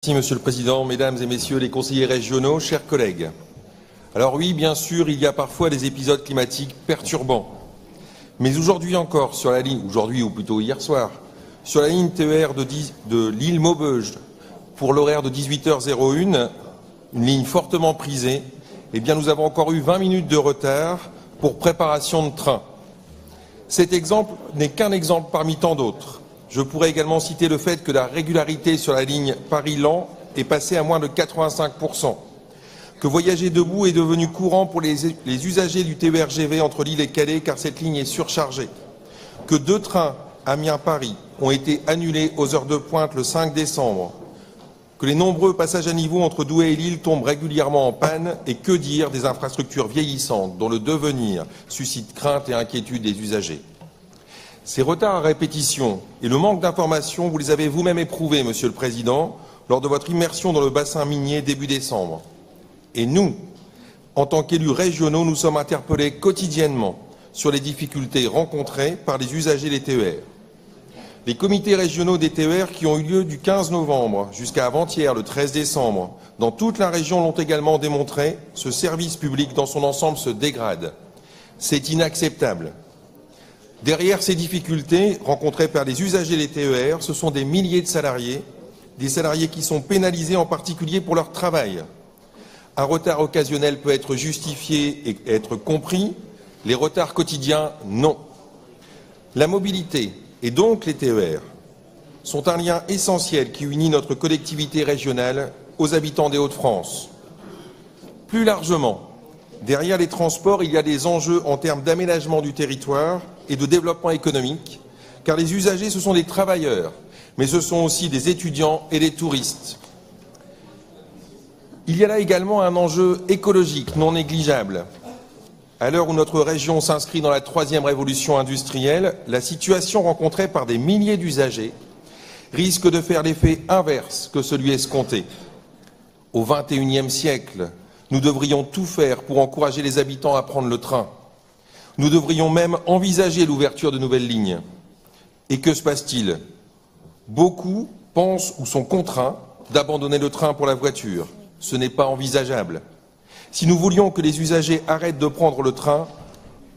Merci Monsieur le Président, Mesdames et Messieurs les conseillers régionaux, chers collègues. Alors oui, bien sûr, il y a parfois des épisodes climatiques perturbants. Mais aujourd'hui encore, sur la ligne, aujourd'hui ou plutôt hier soir, sur la ligne TER de Lille-Maubeuge, pour l'horaire de 18h01, une ligne fortement prisée, eh bien nous avons encore eu 20 minutes de retard pour préparation de train. Cet exemple n'est qu'un exemple parmi tant d'autres. Je pourrais également citer le fait que la régularité sur la ligne Paris-Laon est passée à moins de 85%, que voyager debout est devenu courant pour les usagers du TER-GV entre Lille et Calais car cette ligne est surchargée, que 2 trains Amiens-Paris ont été annulés aux heures de pointe le 5 décembre, que les nombreux passages à niveau entre Douai et Lille tombent régulièrement en panne et que dire des infrastructures vieillissantes dont le devenir suscite crainte et inquiétude des usagers. Ces retards à répétition et le manque d'informations, vous les avez vous-même éprouvés, Monsieur le Président, lors de votre immersion dans le bassin minier début décembre. Et nous, en tant qu'élus régionaux, nous sommes interpellés quotidiennement sur les difficultés rencontrées par les usagers des TER. Les comités régionaux des TER qui ont eu lieu du 15 novembre jusqu'à avant-hier, le 13 décembre, dans toute la région l'ont également démontré, ce service public dans son ensemble se dégrade. C'est inacceptable. Derrière ces difficultés rencontrées par les usagers des TER, ce sont des milliers de salariés, des salariés qui sont pénalisés en particulier pour leur travail. Un retard occasionnel peut être justifié et être compris, les retards quotidiens, non. La mobilité, et donc les TER, sont un lien essentiel qui unit notre collectivité régionale aux habitants des Hauts-de-France. Plus largement, derrière les transports, il y a des enjeux en termes d'aménagement du territoire et de développement économique, car les usagers, ce sont des travailleurs, mais ce sont aussi des étudiants et des touristes. Il y a là également un enjeu écologique non négligeable. À l'heure où notre région s'inscrit dans la 3e révolution industrielle, la situation rencontrée par des milliers d'usagers risque de faire l'effet inverse que celui escompté. Au XXIe siècle, nous devrions tout faire pour encourager les habitants à prendre le train. Nous devrions même envisager l'ouverture de nouvelles lignes. Et que se passe-t-il? Beaucoup pensent ou sont contraints d'abandonner le train pour la voiture. Ce n'est pas envisageable. Si nous voulions que les usagers arrêtent de prendre le train,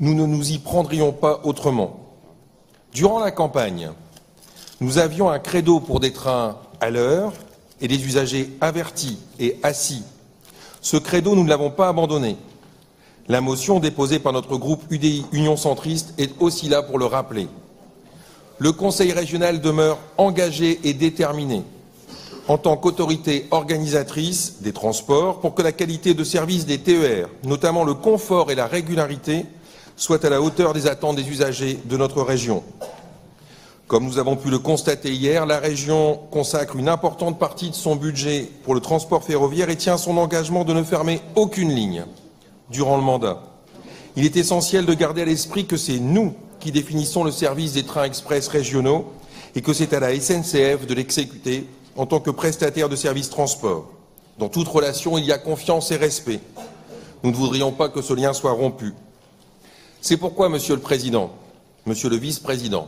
nous ne nous y prendrions pas autrement. Durant la campagne, nous avions un credo pour des trains à l'heure et des usagers avertis et assis. Ce credo, nous ne l'avons pas abandonné. La motion déposée par notre groupe UDI Union Centriste est aussi là pour le rappeler. Le Conseil régional demeure engagé et déterminé en tant qu'autorité organisatrice des transports pour que la qualité de service des TER, notamment le confort et la régularité, soit à la hauteur des attentes des usagers de notre région. Comme nous avons pu le constater hier, la région consacre une importante partie de son budget pour le transport ferroviaire et tient son engagement de ne fermer aucune ligne durant le mandat. Il est essentiel de garder à l'esprit que c'est nous qui définissons le service des trains express régionaux et que c'est à la SNCF de l'exécuter en tant que prestataire de services transport. Dans toute relation, il y a confiance et respect. Nous ne voudrions pas que ce lien soit rompu. C'est pourquoi, Monsieur le Président, Monsieur le Vice-président,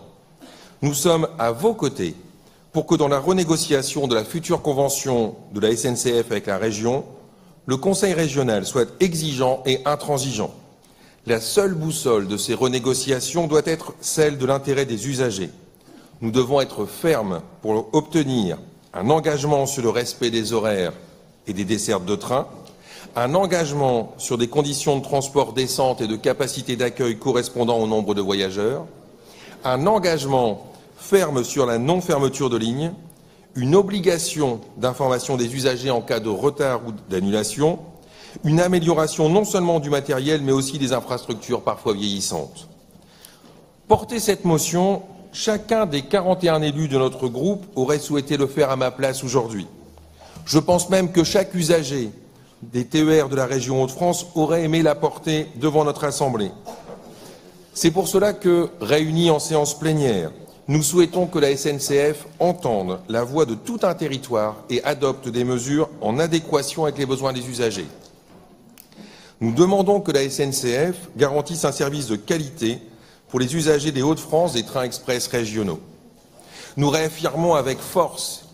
nous sommes à vos côtés pour que dans la renégociation de la future convention de la SNCF avec la région, le Conseil régional soit exigeant et intransigeant. La seule boussole de ces renégociations doit être celle de l'intérêt des usagers. Nous devons être fermes pour obtenir un engagement sur le respect des horaires et des dessertes de train, un engagement sur des conditions de transport décentes et de capacité d'accueil correspondant au nombre de voyageurs, un engagement ferme sur la non-fermeture de lignes, une obligation d'information des usagers en cas de retard ou d'annulation, une amélioration non seulement du matériel mais aussi des infrastructures parfois vieillissantes. Porter cette motion, chacun des 41 élus de notre groupe aurait souhaité le faire à ma place aujourd'hui. Je pense même que chaque usager des TER de la région Hauts-de-France aurait aimé la porter devant notre Assemblée. C'est pour cela que, réunis en séance plénière, nous souhaitons que la SNCF entende la voix de tout un territoire et adopte des mesures en adéquation avec les besoins des usagers. Nous demandons que la SNCF garantisse un service de qualité pour les usagers des Hauts-de-France des trains express régionaux. Nous réaffirmons avec force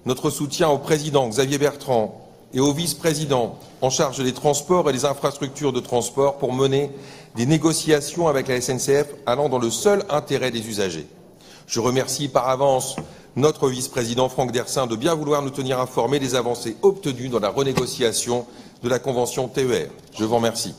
notre soutien au président Xavier Bertrand et au vice-président en charge des transports et des infrastructures de transport pour mener des négociations avec la SNCF allant dans le seul intérêt des usagers. Je remercie par avance notre vice-président Franck Dersin de bien vouloir nous tenir informés des avancées obtenues dans la renégociation de la convention TER. Je vous remercie.